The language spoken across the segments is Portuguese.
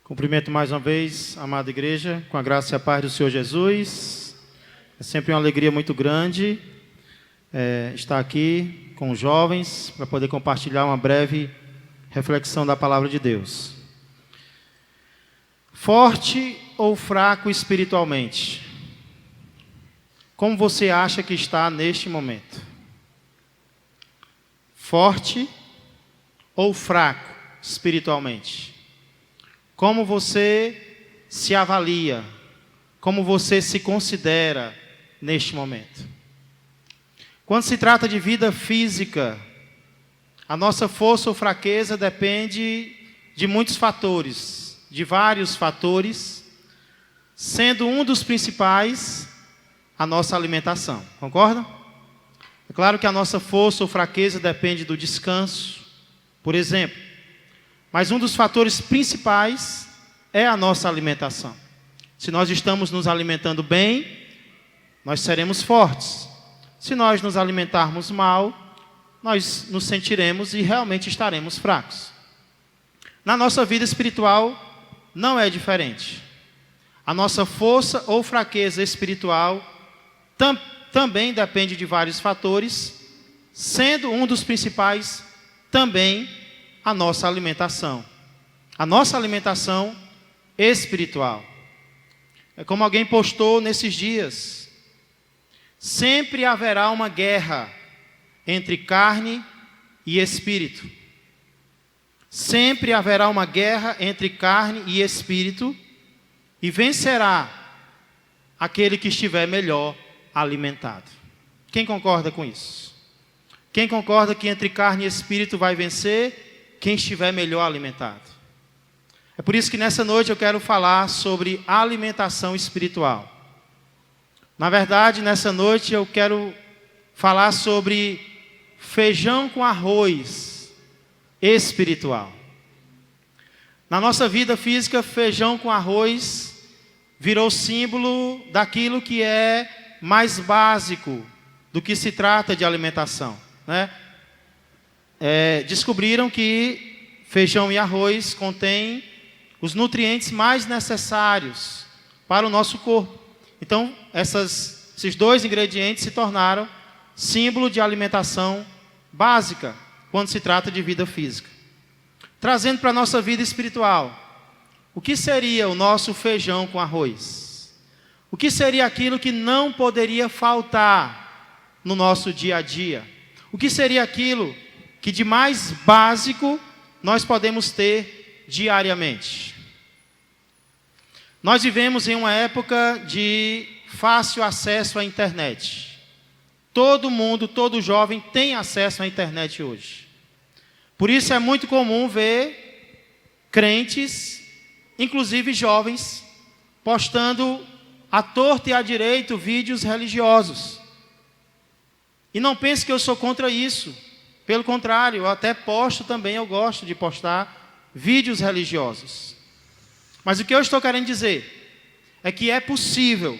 Cumprimento mais uma vez, amada igreja, com a graça e a paz do Senhor Jesus. É sempre uma alegria muito grande estar aqui com os jovens para poder compartilhar uma breve reflexão da palavra de Deus. Forte ou fraco espiritualmente? Como você acha que está neste momento? Forte ou fraco espiritualmente? Como você se avalia? Como você se considera neste momento? Quando se trata de vida física, a nossa força ou fraqueza depende de muitos fatores, de vários fatores, sendo um dos principais a nossa alimentação. Concorda? É claro que a nossa força ou fraqueza depende do descanso, por exemplo. Mas um dos fatores principais é a nossa alimentação. Se nós estamos nos alimentando bem, nós seremos fortes. Se nós nos alimentarmos mal, nós nos sentiremos e realmente estaremos fracos. Na nossa vida espiritual, não é diferente. A nossa força ou fraqueza espiritual também depende de vários fatores, sendo um dos principais também a nossa alimentação espiritual. É como alguém postou nesses dias: sempre haverá uma guerra entre carne e espírito. Sempre haverá uma guerra entre carne e espírito, e vencerá aquele que estiver melhor alimentado. Quem concorda com isso? Quem concorda que entre carne e espírito vai vencer quem estiver melhor alimentado? É por isso que nessa noite eu quero falar sobre alimentação espiritual. Na verdade, nessa noite eu quero falar sobre feijão com arroz espiritual. Na nossa vida física, feijão com arroz virou símbolo daquilo que é mais básico do que se trata de alimentação, né? Descobriram que feijão e arroz contêm os nutrientes mais necessários para o nosso corpo. Então, esses dois ingredientes se tornaram símbolo de alimentação básica quando se trata de vida física. Trazendo para a nossa vida espiritual, o que seria o nosso feijão com arroz? O que seria aquilo que não poderia faltar no nosso dia a dia? O que seria aquilo que de mais básico nós podemos ter diariamente? Nós vivemos em uma época de fácil acesso à internet. Todo mundo, todo jovem tem acesso à internet hoje. Por isso é muito comum ver crentes, inclusive jovens, postando à torta e à direita vídeos religiosos. E não pense que eu sou contra isso. Pelo contrário, eu até posto também, eu gosto de postar vídeos religiosos. Mas o que eu estou querendo dizer é que é possível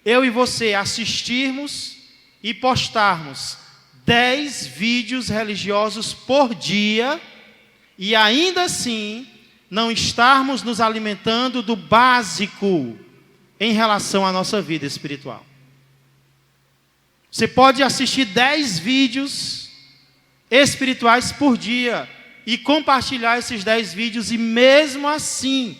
eu e você assistirmos e postarmos 10 vídeos religiosos por dia e ainda assim não estarmos nos alimentando do básico em relação à nossa vida espiritual. Você pode assistir 10 vídeos espirituais por dia e compartilhar esses 10 vídeos e mesmo assim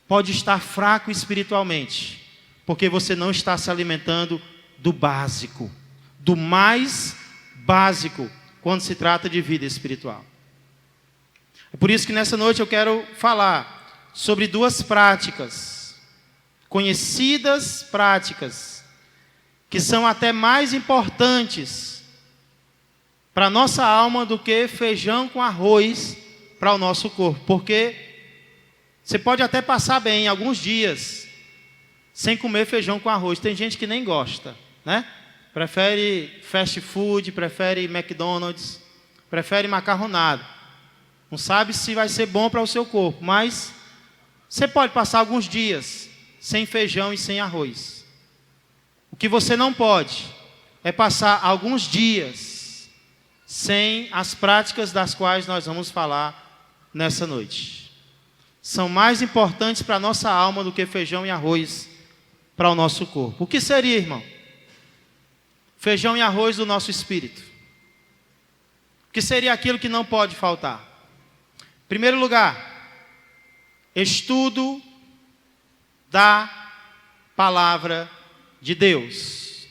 pode estar fraco espiritualmente, porque você não está se alimentando do básico, do mais básico quando se trata de vida espiritual. É por isso que nessa noite eu quero falar sobre duas práticas, conhecidas práticas, que são até mais importantes para a nossa alma do que feijão com arroz para o nosso corpo. Porque você pode até passar bem alguns dias sem comer feijão com arroz. Tem gente que nem gosta, né? Prefere fast food, prefere McDonald's, prefere macarronada. Não sabe se vai ser bom para o seu corpo, mas você pode passar alguns dias sem feijão e sem arroz. O que você não pode é passar alguns dias sem as práticas das quais nós vamos falar nessa noite. são mais importantes para a nossa alma do que feijão e arroz para o nosso corpo. O que seria, irmão? Feijão e arroz do nosso espírito. O que seria aquilo que não pode faltar? Em primeiro lugar, estudo da palavra de Deus,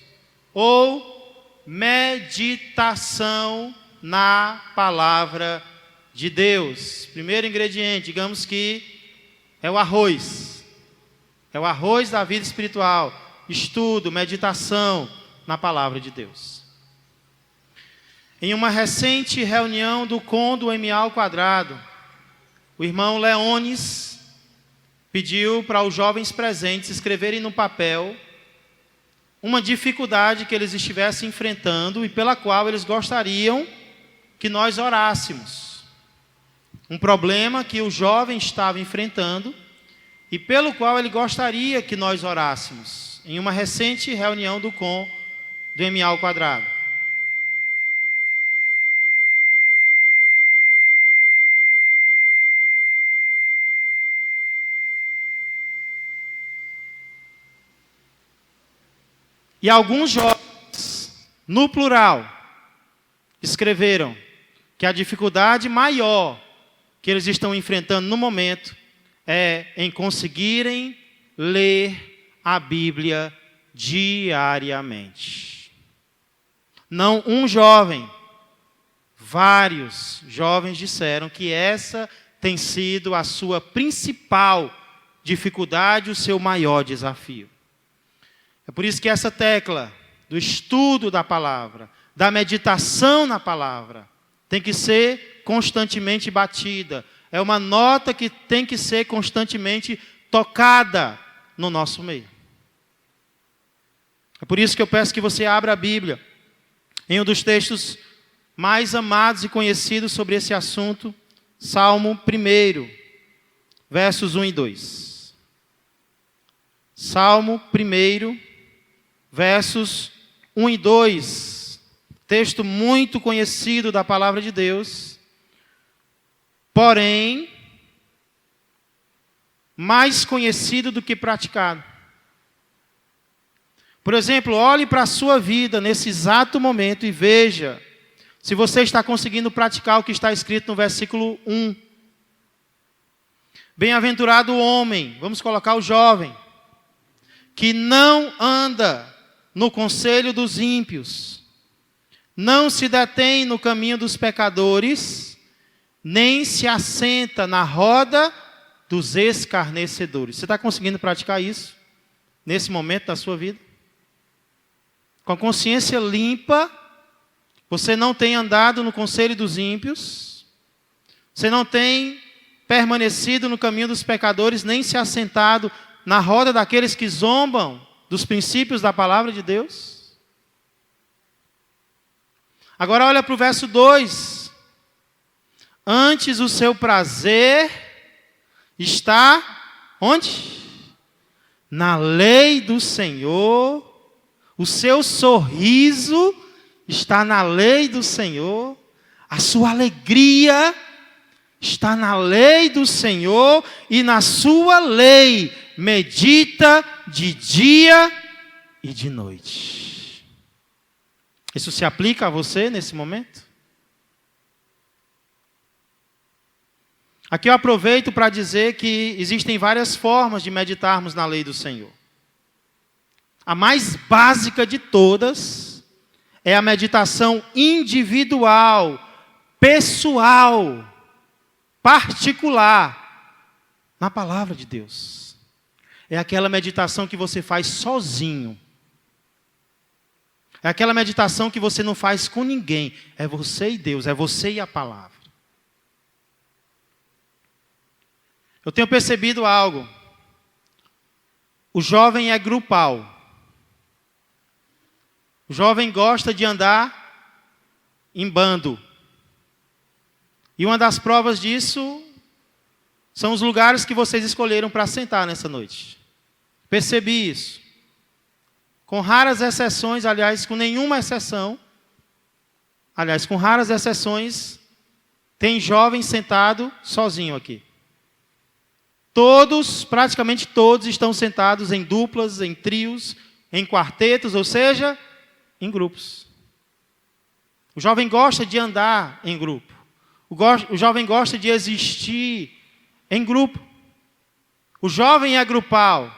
ou meditação na palavra de Deus. Primeiro ingrediente, digamos que é o arroz. É o arroz da vida espiritual. Estudo, meditação na palavra de Deus. Em uma recente reunião do Condomínio M², o irmão Leones pediu para os jovens presentes escreverem no papel uma dificuldade que eles estivessem enfrentando e pela qual eles gostariam que nós orássemos. Um problema que o jovem estava enfrentando e pelo qual ele gostaria que nós orássemos, em uma recente reunião do M². E alguns jovens, no plural, escreveram que a dificuldade maior que eles estão enfrentando no momento é em conseguirem ler a Bíblia diariamente. Não um jovem, vários jovens disseram que essa tem sido a sua principal dificuldade, o seu maior desafio. É por isso que essa tecla do estudo da palavra, da meditação na palavra, tem que ser constantemente batida. É uma nota que tem que ser constantemente tocada no nosso meio. É por isso que eu peço que você abra a Bíblia em um dos textos mais amados e conhecidos sobre esse assunto, Salmo 1, versos 1 e 2. Salmo 1, versos 1 e 2, texto muito conhecido da palavra de Deus, porém, mais conhecido do que praticado. Por exemplo, olhe para a sua vida nesse exato momento e veja se você está conseguindo praticar o que está escrito no versículo 1. Bem-aventurado o homem, vamos colocar o jovem, que não anda no conselho dos ímpios, não se detém no caminho dos pecadores, nem se assenta na roda dos escarnecedores. Você está conseguindo praticar isso nesse momento da sua vida? Com a consciência limpa, você não tem andado no conselho dos ímpios, você não tem permanecido no caminho dos pecadores, nem se assentado na roda daqueles que zombam dos princípios da palavra de Deus? Agora olha para o verso 2. Antes o seu prazer está onde? Na lei do Senhor. O seu sorriso está na lei do Senhor. A sua alegria está na lei do Senhor, e na sua lei medita de dia e de noite. Isso se aplica a você nesse momento? Aqui eu aproveito para dizer que existem várias formas de meditarmos na lei do Senhor. A mais básica de todas é a meditação individual, pessoal, particular, na palavra de Deus. É aquela meditação que você faz sozinho. É aquela meditação que você não faz com ninguém. É você e Deus, é você e a palavra. Eu tenho percebido algo. O jovem é grupal. O jovem gosta de andar em bando. E uma das provas disso são os lugares que vocês escolheram para sentar nessa noite. Percebi isso. Com raras exceções, aliás, com nenhuma exceção, com raras exceções, tem jovem sentado sozinho aqui. Todos, praticamente todos, estão sentados em duplas, em trios, em quartetos, ou seja, em grupos. O jovem gosta de andar em grupo. O jovem gosta de existir em grupo. O jovem é grupal,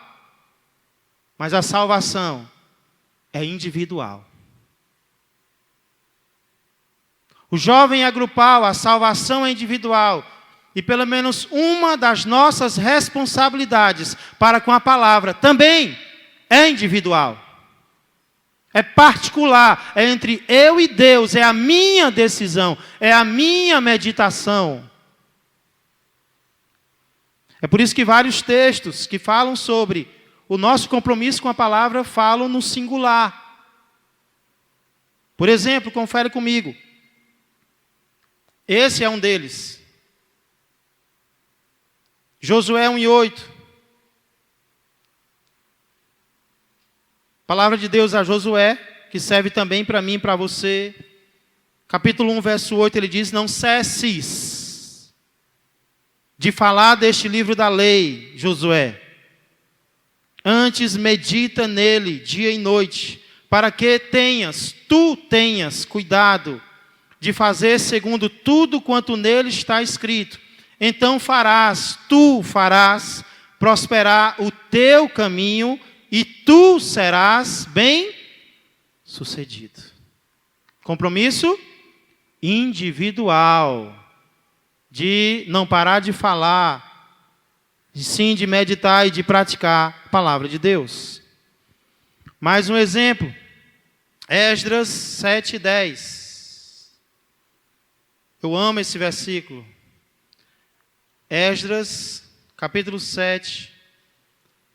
mas a salvação é individual. O jovem é grupal, a salvação é individual. E pelo menos uma das nossas responsabilidades para com a palavra também é individual. É particular, é entre eu e Deus, é a minha decisão, é a minha meditação. É por isso que vários textos que falam sobre o nosso compromisso com a palavra falam no singular. Por exemplo, confere comigo. Esse é um deles. Josué 1:8. Palavra de Deus a Josué, que serve também para mim e para você. Capítulo 1, verso 8, ele diz: não cesses de falar deste livro da lei, Josué. Antes medita nele dia e noite, para que tu tenhas cuidado de fazer segundo tudo quanto nele está escrito. Então tu farás prosperar o teu caminho e tu serás bem-sucedido. Compromisso individual, de não parar de falar, e sim de meditar e de praticar a palavra de Deus. Mais um exemplo, Esdras 7:10. Eu amo esse versículo. Esdras, capítulo 7,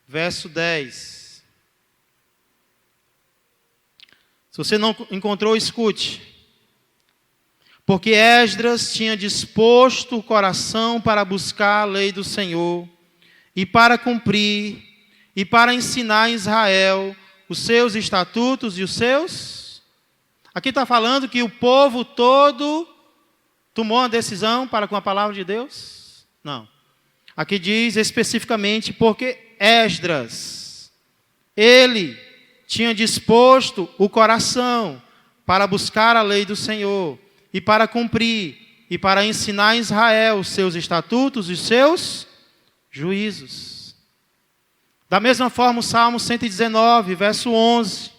verso 10. Se você não encontrou, escute. Porque Esdras tinha disposto o coração para buscar a lei do Senhor, e para cumprir, e para ensinar em Israel os seus estatutos e os seus... Aqui está falando que o povo todo tomou uma decisão para com a palavra de Deus? Não. Aqui diz especificamente porque Esdras, ele tinha disposto o coração para buscar a lei do Senhor, e para cumprir, e para ensinar em Israel os seus estatutos e os seus juízos. Da mesma forma, o Salmo 119, verso 11,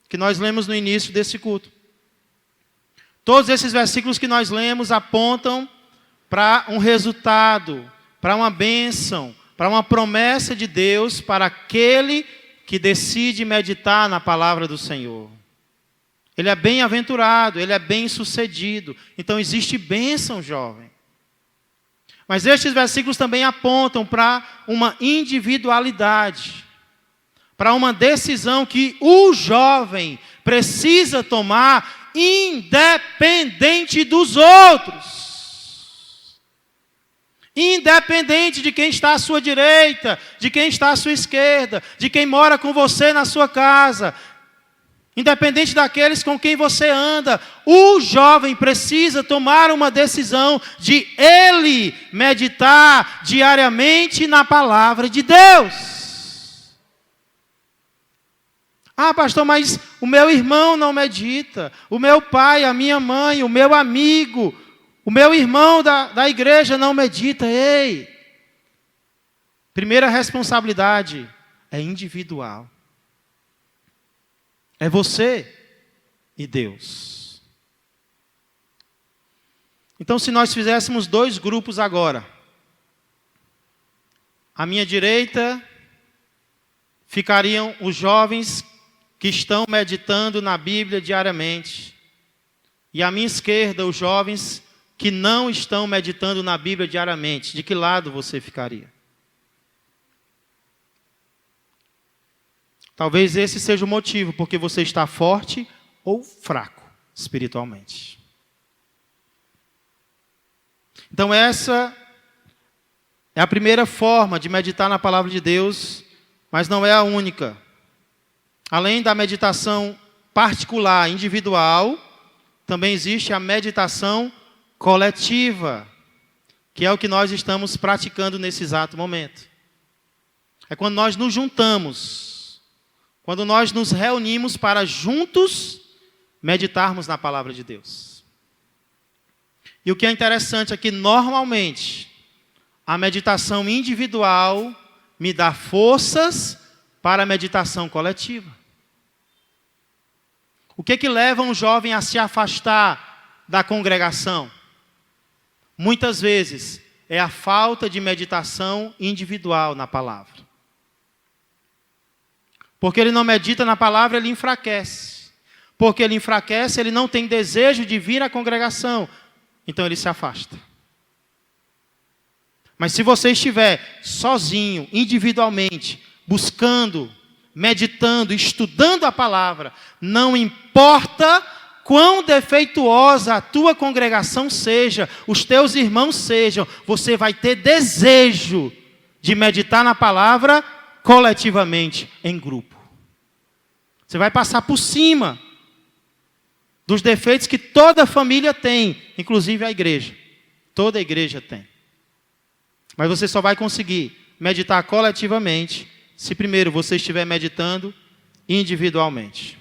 que nós lemos no início desse culto. Todos esses versículos que nós lemos apontam para um resultado, para uma bênção, para uma promessa de Deus para aquele que decide meditar na palavra do Senhor. Ele é bem-aventurado, ele é bem-sucedido. Então existe bênção, jovem. Mas estes versículos também apontam para uma individualidade, para uma decisão que o jovem precisa tomar independente dos outros. Independente de quem está à sua direita, de quem está à sua esquerda, de quem mora com você na sua casa, independente daqueles com quem você anda, o jovem precisa tomar uma decisão de ele meditar diariamente na palavra de Deus. Ah, pastor, mas o meu irmão não medita, o meu pai, a minha mãe, o meu amigo, o meu irmão da igreja não medita. Ei! Primeira responsabilidade é individual. É você e Deus. Então, se nós fizéssemos dois grupos agora. À minha direita ficariam os jovens que estão meditando na Bíblia diariamente. E à minha esquerda, os jovens que não estão meditando na Bíblia diariamente. De que lado você ficaria? Talvez esse seja o motivo, porque você está forte ou fraco espiritualmente. Então essa é a primeira forma de meditar na palavra de Deus, mas não é a única. Além da meditação particular, individual, também existe a meditação coletiva, que é o que nós estamos praticando nesse exato momento. É quando nós nos juntamos, quando nós nos reunimos para juntos meditarmos na palavra de Deus. E o que é interessante é que, normalmente, a meditação individual me dá forças para a meditação coletiva. O que leva um jovem a se afastar da congregação? Muitas vezes é a falta de meditação individual na palavra. Porque ele não medita na palavra, ele enfraquece. Porque ele enfraquece, ele não tem desejo de vir à congregação. Então ele se afasta. Mas se você estiver sozinho, individualmente, buscando, meditando, estudando a palavra, não importa quão defeituosa a tua congregação seja, os teus irmãos sejam, você vai ter desejo de meditar na palavra coletivamente, em grupo. Você vai passar por cima dos defeitos que toda família tem, inclusive a igreja. Toda a igreja tem. Mas você só vai conseguir meditar coletivamente se primeiro você estiver meditando individualmente.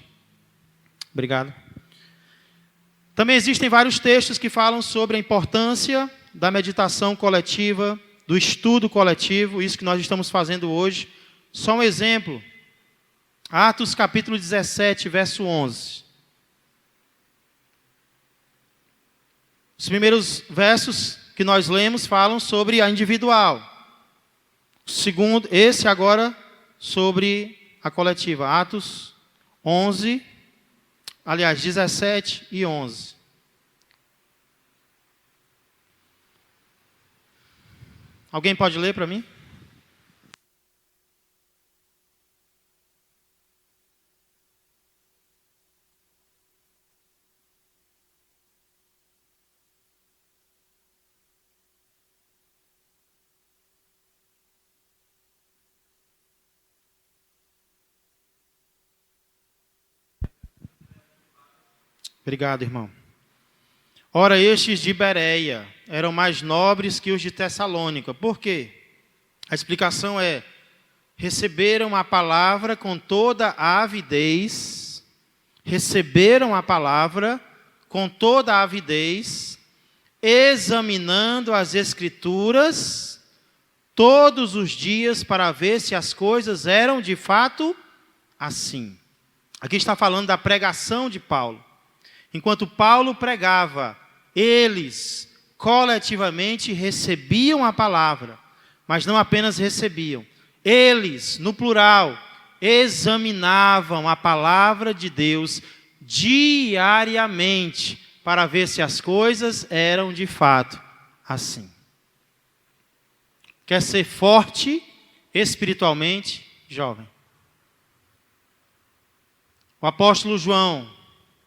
Obrigado. Também existem vários textos que falam sobre a importância da meditação coletiva, do estudo coletivo, isso que nós estamos fazendo hoje. Só um exemplo. Atos capítulo 17, verso 11. Os primeiros versos que nós lemos falam sobre a individual. O segundo, esse agora, sobre a coletiva. Atos 11, aliás, 17 e 11. Alguém pode ler para mim? Obrigado, irmão. Ora, estes de Bereia eram mais nobres que os de Tessalônica. Por quê? A explicação é: receberam a palavra com toda a avidez, receberam a palavra com toda a avidez, examinando as Escrituras todos os dias para ver se as coisas eram de fato assim. Aqui está falando da pregação de Paulo. Enquanto Paulo pregava, eles coletivamente recebiam a palavra, mas não apenas recebiam. Eles, no plural, examinavam a palavra de Deus diariamente para ver se as coisas eram de fato assim. Quer ser forte espiritualmente, jovem? O apóstolo João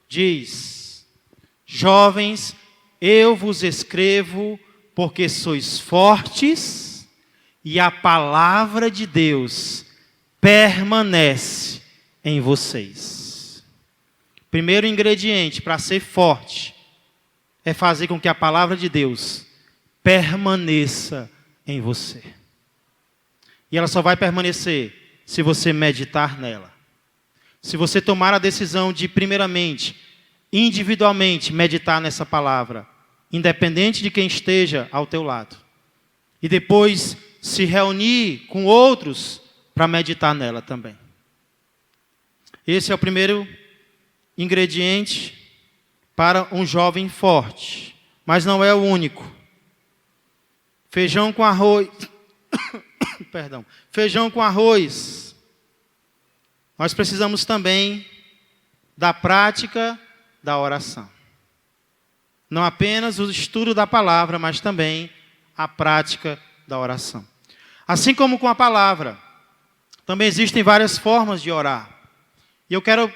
diz: jovens, eu vos escrevo porque sois fortes e a palavra de Deus permanece em vocês. Primeiro ingrediente para ser forte é fazer com que a palavra de Deus permaneça em você. E ela só vai permanecer se você meditar nela. Se você tomar a decisão de, primeiramente, individualmente meditar nessa palavra, independente de quem esteja ao teu lado, e depois se reunir com outros para meditar nela também. Esse é o primeiro ingrediente para um jovem forte, mas não é o único. Feijão com arroz, perdão, feijão com arroz. Nós precisamos também da prática da oração. Não apenas o estudo da palavra, mas também a prática da oração. Assim como com a palavra, também existem várias formas de orar. E eu quero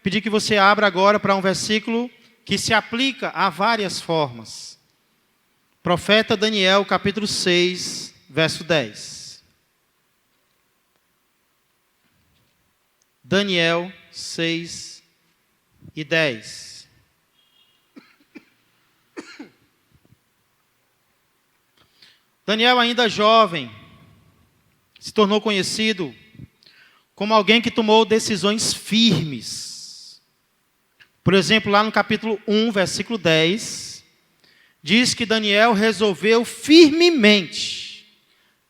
pedir que você abra agora para um versículo que se aplica a várias formas. Profeta Daniel, capítulo 6, verso 10. Daniel 6 e 10. Daniel, ainda jovem, se tornou conhecido como alguém que tomou decisões firmes. Por exemplo, lá no capítulo 1, versículo 10, diz que Daniel resolveu firmemente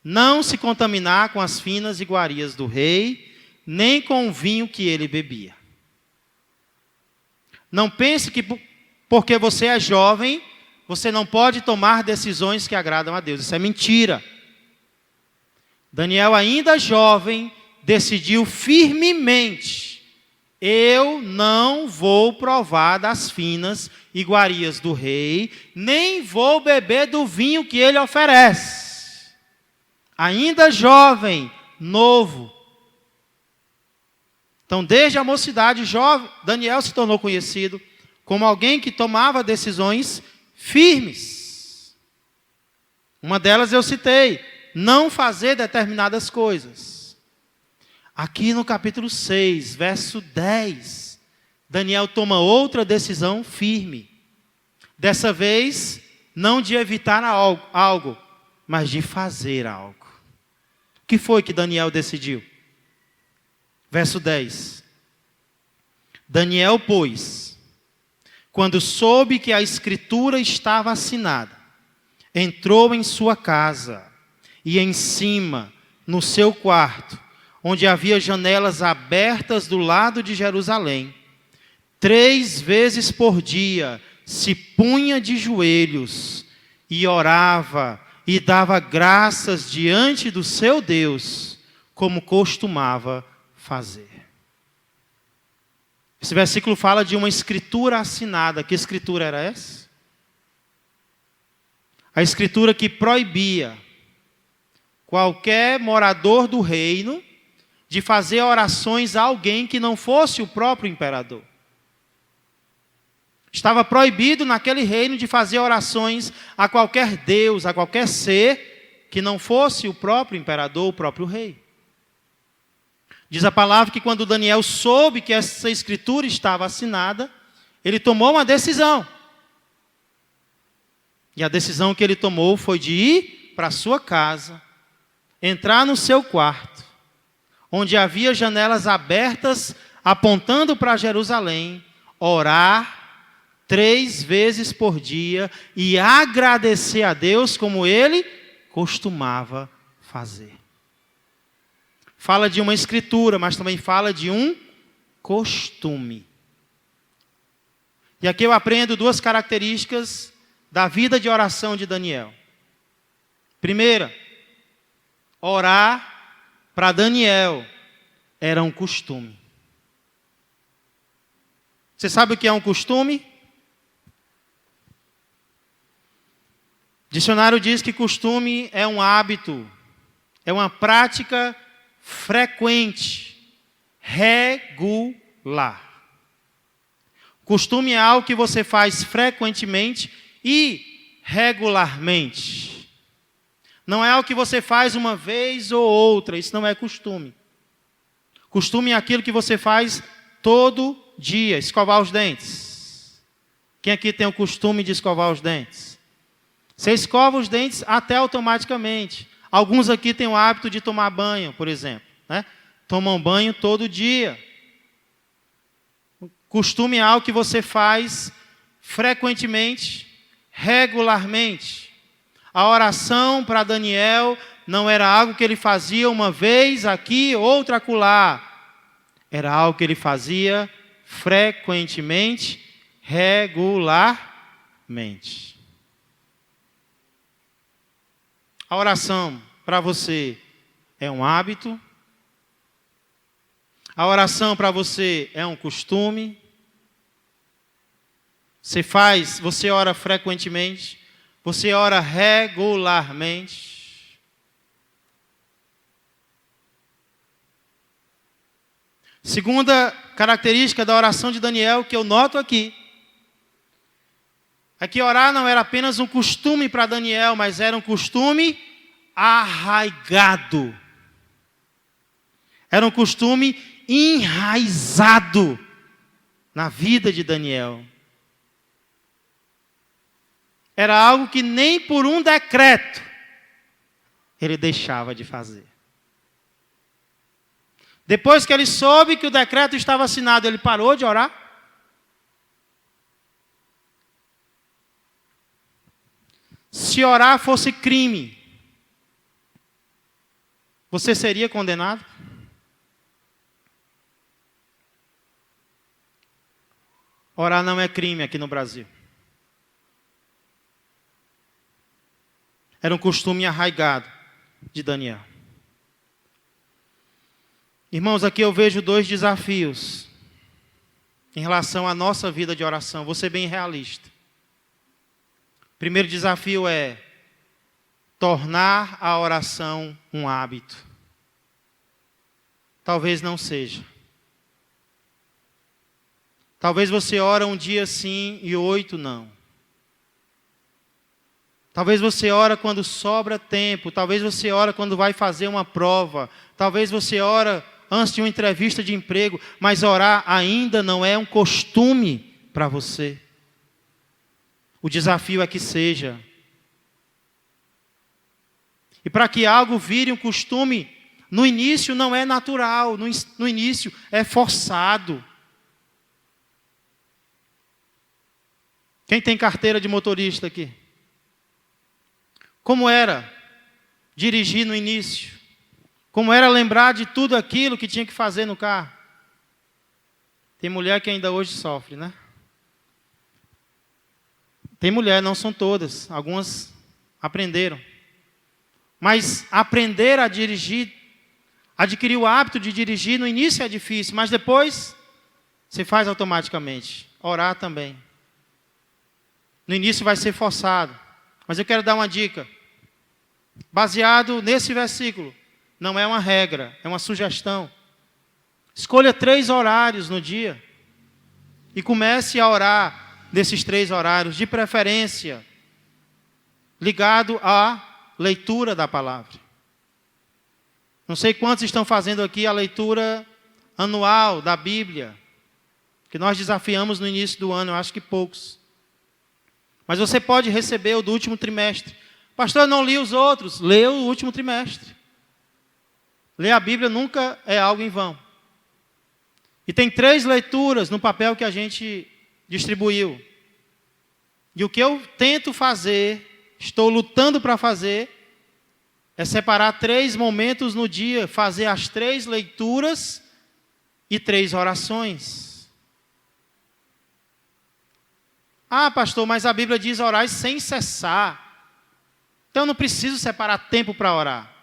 não se contaminar com as finas iguarias do rei, nem com o vinho que ele bebia. Não pense que porque você é jovem, você não pode tomar decisões que agradam a Deus. Isso é mentira. Daniel, ainda jovem, decidiu firmemente: eu não vou provar das finas iguarias do rei, nem vou beber do vinho que ele oferece. Ainda jovem, novo. Então, desde a mocidade, Daniel se tornou conhecido como alguém que tomava decisões firmes. Uma delas eu citei: não fazer determinadas coisas. Aqui no capítulo 6, verso 10, Daniel toma outra decisão firme. Dessa vez, não de evitar algo, mas de fazer algo. O que foi que Daniel decidiu? Verso 10. Daniel, pois, quando soube que a escritura estava assinada, entrou em sua casa e em cima, no seu quarto, onde havia janelas abertas do lado de Jerusalém, 3 vezes por dia se punha de joelhos e orava e dava graças diante do seu Deus, como costumava fazer. Esse versículo fala de uma escritura assinada. Que escritura era essa? A escritura que proibia qualquer morador do reino de fazer orações a alguém que não fosse o próprio imperador. Estava proibido naquele reino de fazer orações a qualquer deus, a qualquer ser que não fosse o próprio imperador, o próprio rei. Diz a palavra que quando Daniel soube que essa escritura estava assinada, ele tomou uma decisão. E a decisão que ele tomou foi de ir para a sua casa, entrar no seu quarto, onde havia janelas abertas apontando para Jerusalém, orar 3 vezes por dia e agradecer a Deus como ele costumava fazer. Fala de uma escritura, mas também fala de um costume. E aqui eu aprendo 2 características da vida de oração de Daniel. Primeira, orar para Daniel era um costume. Você sabe o que é um costume? O dicionário diz que costume é um hábito, é uma prática frequente, regular. Costume é algo que você faz frequentemente e regularmente. Não é algo que você faz uma vez ou outra, isso não é costume. Costume é aquilo que você faz todo dia. Escovar os dentes. Quem aqui tem o costume de escovar os dentes? Você escova os dentes até automaticamente. Alguns aqui têm o hábito de tomar banho, por exemplo, né? Tomam banho todo dia. Costume é algo que você faz frequentemente, regularmente. A oração para Daniel não era algo que ele fazia uma vez aqui, outra acolá. Era algo que ele fazia frequentemente, regularmente. A oração para você é um hábito? A oração para você é um costume? Você ora frequentemente? Você ora regularmente? Segunda característica da oração de Daniel que eu noto aqui é que orar não era apenas um costume para Daniel, mas era um costume arraigado. Era um costume enraizado na vida de Daniel. Era algo que nem por um decreto ele deixava de fazer. Depois que ele soube que o decreto estava assinado, ele parou de orar? Se orar fosse crime, você seria condenado? Orar não é crime aqui no Brasil. Era um costume arraigado de Daniel. Irmãos, aqui eu vejo 2 desafios em relação à nossa vida de oração. Vou ser bem realista. O primeiro desafio é tornar a oração um hábito. Talvez não seja. Talvez você ora um dia sim e 8 não. Talvez você ora quando sobra tempo. Talvez você ora quando vai fazer uma prova. Talvez você ora antes de uma entrevista de emprego. Mas orar ainda não é um costume para você. O desafio é que seja. E para que algo vire um costume, no início não é natural. No início é forçado. Quem tem carteira de motorista aqui? Como era dirigir no início? Como era lembrar de tudo aquilo que tinha que fazer no carro? Tem mulher que ainda hoje sofre, né? Tem mulher, não são todas. Algumas aprenderam. Mas aprender a dirigir, adquirir o hábito de dirigir, no início é difícil, mas depois você faz automaticamente. Orar também. No início vai ser forçado. Mas eu quero dar uma dica. Baseado nesse versículo. Não é uma regra, é uma sugestão. Escolha 3 horários no dia. E comece a orar nesses 3 horários. De preferência, ligado à leitura da palavra. Não sei quantos estão fazendo aqui a leitura anual da Bíblia. Que nós desafiamos no início do ano, eu acho que poucos. Mas você pode receber o do último trimestre. Pastor, eu não li os outros. Lê o último trimestre. Ler a Bíblia nunca é algo em vão. E tem 3 leituras no papel que a gente distribuiu. E o que eu tento fazer, estou lutando para fazer, é separar 3 momentos no dia, fazer as 3 leituras e 3 orações. Ah, pastor, mas a Bíblia diz orar sem cessar. Então eu não preciso separar tempo para orar.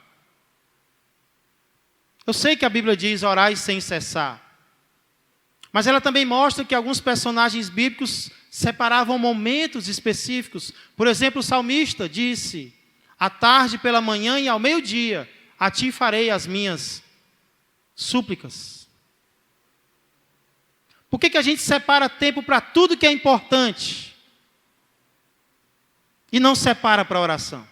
Eu sei que a Bíblia diz orar sem cessar. Mas ela também mostra que alguns personagens bíblicos separavam momentos específicos. Por exemplo, o salmista disse: à tarde, pela manhã e ao meio-dia, a ti farei as minhas súplicas. Por que a gente separa tempo para tudo que é importante e não separa para a oração?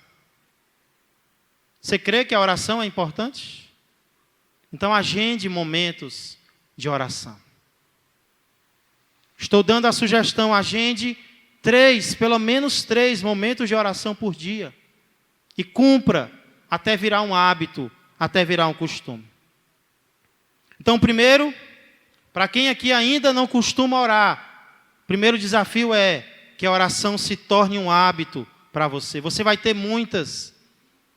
Você crê que a oração é importante? Então agende momentos de oração. Estou dando a sugestão, agende 3, pelo menos 3 momentos de oração por dia. E cumpra até virar um hábito, até virar um costume. Então, primeiro, para quem aqui ainda não costuma orar, o primeiro desafio é que a oração se torne um hábito para você. Você vai ter muitas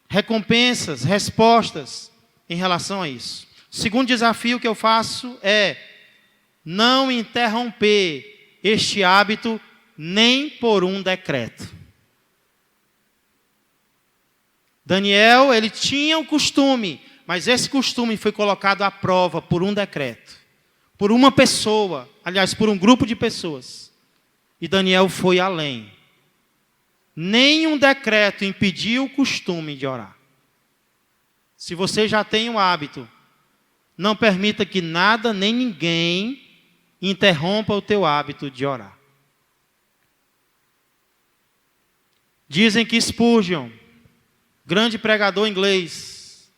recompensas, respostas em relação a isso. O segundo desafio que eu faço é não interromper este hábito nem por um decreto. Daniel, ele tinha o costume, mas esse costume foi colocado à prova por um decreto. Por uma pessoa, aliás, por um grupo de pessoas. E Daniel foi além. Nenhum decreto impediu o costume de orar. Se você já tem o hábito, não permita que nada nem ninguém interrompa o teu hábito de orar. Dizem que Spurgeon, grande pregador inglês,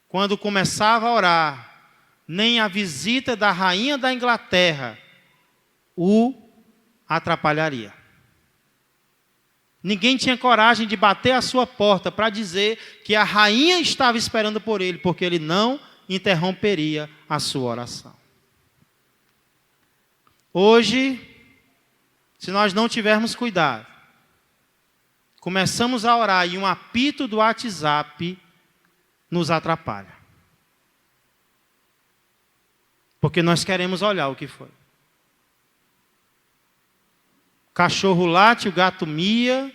quando começava a orar, nem a visita da rainha da Inglaterra o atrapalharia. Ninguém tinha coragem de bater a sua porta para dizer que a rainha estava esperando por ele, porque ele não interromperia a sua oração. Hoje, se nós não tivermos cuidado, começamos a orar e um apito do WhatsApp nos atrapalha. Porque nós queremos olhar o que foi. O cachorro late, o gato mia,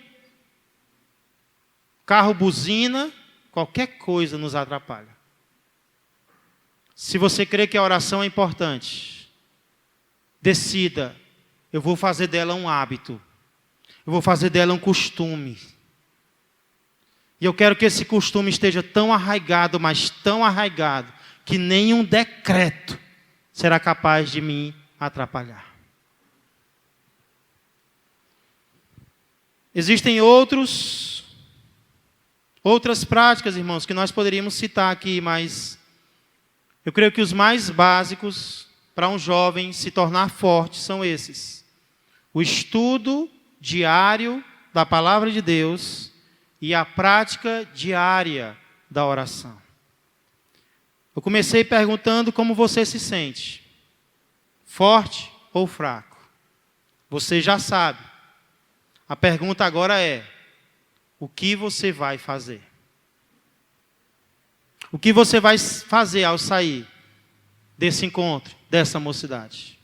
carro buzina, qualquer coisa nos atrapalha. Se você crê que a oração é importante, decida, eu vou fazer dela um hábito. Eu vou fazer dela um costume. E eu quero que esse costume esteja tão arraigado, mas tão arraigado, que nenhum decreto será capaz de me atrapalhar. Existem outras práticas, irmãos, que nós poderíamos citar aqui, mas eu creio que os mais básicos para um jovem se tornar forte são esses: o estudo diário da palavra de Deus e a prática diária da oração. Eu comecei perguntando como você se sente, forte ou fraco. Você já sabe. A pergunta agora é: o que você vai fazer? O que você vai fazer ao sair desse encontro, dessa mocidade?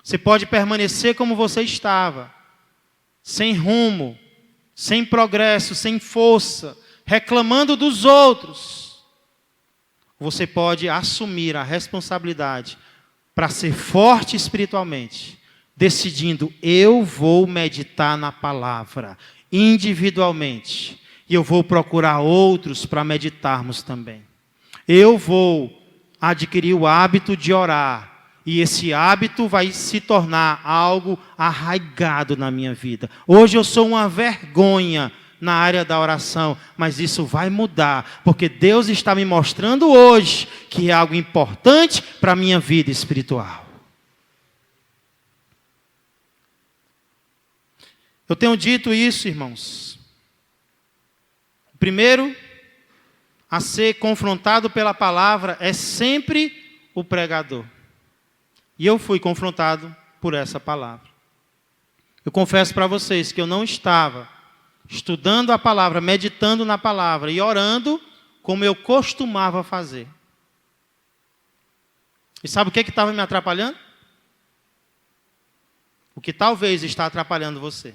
Você pode permanecer como você estava, sem rumo, sem progresso, sem força, reclamando dos outros. Você pode assumir a responsabilidade para ser forte espiritualmente, decidindo: eu vou meditar na palavra individualmente e eu vou procurar outros para meditarmos também. Eu vou adquirir o hábito de orar. E esse hábito vai se tornar algo arraigado na minha vida. Hoje eu sou uma vergonha na área da oração, mas isso vai mudar, porque Deus está me mostrando hoje que é algo importante para a minha vida espiritual. Eu tenho dito isso, irmãos. Primeiro, a ser confrontado pela palavra é sempre o pregador. E eu fui confrontado por essa palavra. Eu confesso para vocês que eu não estava estudando a palavra, meditando na palavra e orando como eu costumava fazer. E sabe o que estava me atrapalhando? O que talvez está atrapalhando você.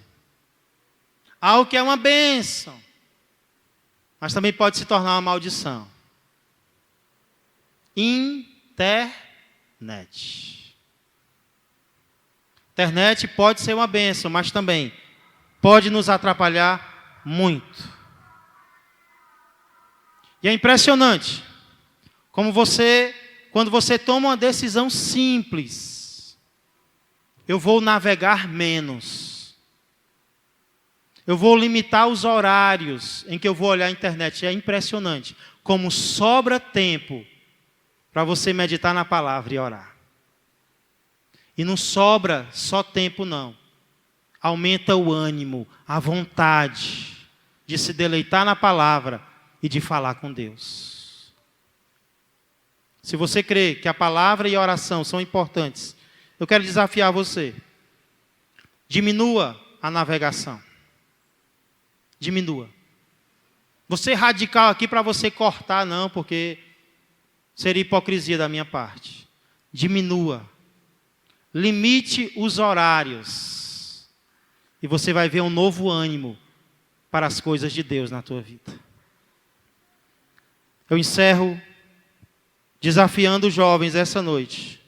Algo que é uma bênção, mas também pode se tornar uma maldição. Internet. Internet pode ser uma bênção, mas também pode nos atrapalhar muito. E é impressionante como quando você toma uma decisão simples: eu vou navegar menos, eu vou limitar os horários em que eu vou olhar a internet. É impressionante como sobra tempo para você meditar na palavra e orar. E não sobra só tempo, não. Aumenta o ânimo, a vontade de se deleitar na palavra e de falar com Deus. Se você crê que a palavra e a oração são importantes, eu quero desafiar você. Diminua a navegação. Diminua. Vou ser radical aqui para você cortar, não, porque seria hipocrisia da minha parte. Diminua. Limite os horários. E você vai ver um novo ânimo para as coisas de Deus na tua vida. Eu encerro desafiando os jovens essa noite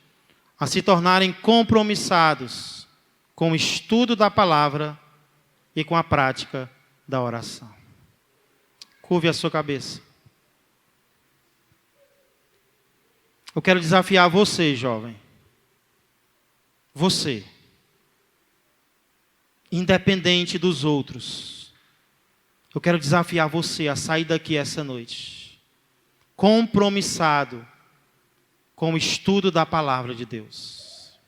a se tornarem compromissados com o estudo da palavra e com a prática da oração. Curve a sua cabeça. Eu quero desafiar você, jovem. Você, independente dos outros, eu quero desafiar você a sair daqui essa noite, compromissado com o estudo da palavra de Deus.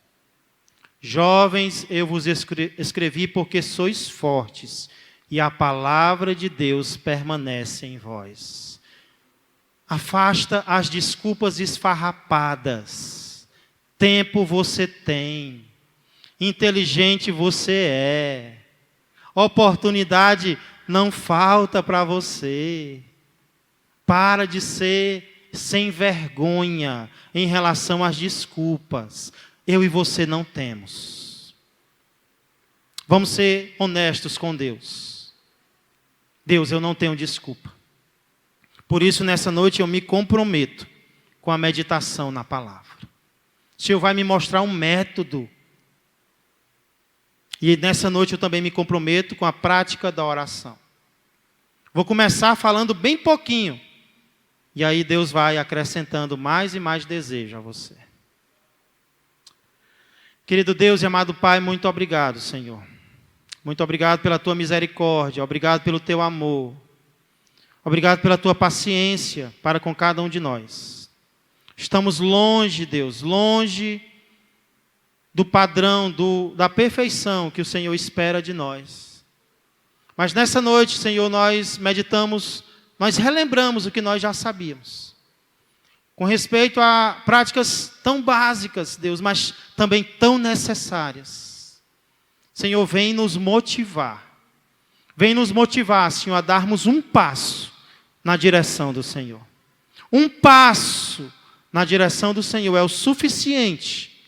Jovens, eu vos escrevi porque sois fortes, e a palavra de Deus permanece em vós. Afasta as desculpas esfarrapadas. Tempo você tem. Inteligente você é. Oportunidade não falta para você. Para de ser sem vergonha em relação às desculpas. Eu e você não temos. Vamos ser honestos com Deus. Deus, eu não tenho desculpa. Por isso, nessa noite, eu me comprometo com a meditação na palavra. O Senhor vai me mostrar um método. E nessa noite eu também me comprometo com a prática da oração. Vou começar falando bem pouquinho. E aí Deus vai acrescentando mais e mais desejo a você. Querido Deus e amado Pai, muito obrigado, Senhor. Muito obrigado pela Tua misericórdia. Obrigado pelo Teu amor. Obrigado pela Tua paciência para com cada um de nós. Estamos longe, Deus, longe do padrão, da perfeição que o Senhor espera de nós. Mas nessa noite, Senhor, nós meditamos, nós relembramos o que nós já sabíamos. Com respeito a práticas tão básicas, Deus, mas também tão necessárias. Senhor, vem nos motivar. Vem nos motivar, Senhor, a darmos um passo na direção do Senhor. Um passo na direção do Senhor é o suficiente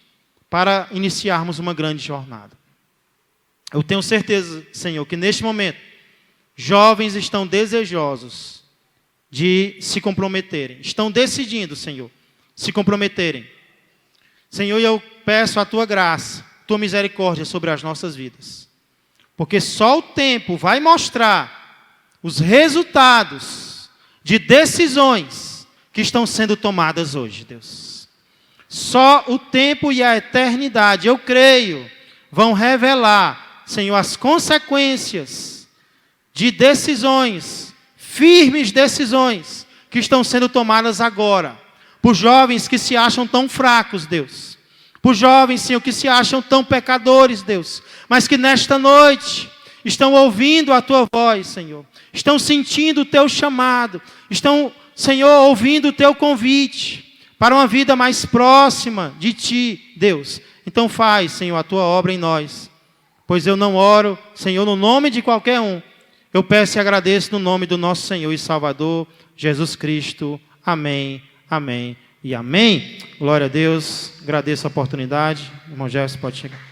para iniciarmos uma grande jornada. Eu tenho certeza, Senhor, que neste momento, jovens estão desejosos de se comprometerem. Estão decidindo, Senhor, se comprometerem. Senhor, eu peço a Tua graça, Tua misericórdia sobre as nossas vidas. Porque só o tempo vai mostrar os resultados de decisões que estão sendo tomadas hoje, Deus. Só o tempo e a eternidade, eu creio, vão revelar, Senhor, as consequências de decisões, firmes decisões, que estão sendo tomadas agora, por jovens que se acham tão fracos, Deus. Por jovens, Senhor, que se acham tão pecadores, Deus, mas que nesta noite estão ouvindo a Tua voz, Senhor. Estão sentindo o Teu chamado. Estão, Senhor, ouvindo o Teu convite para uma vida mais próxima de Ti, Deus. Então faz, Senhor, a Tua obra em nós. Pois eu não oro, Senhor, no nome de qualquer um. Eu peço e agradeço no nome do nosso Senhor e Salvador, Jesus Cristo. Amém, amém e amém. Glória a Deus. Agradeço a oportunidade. O irmão Jefferson pode chegar.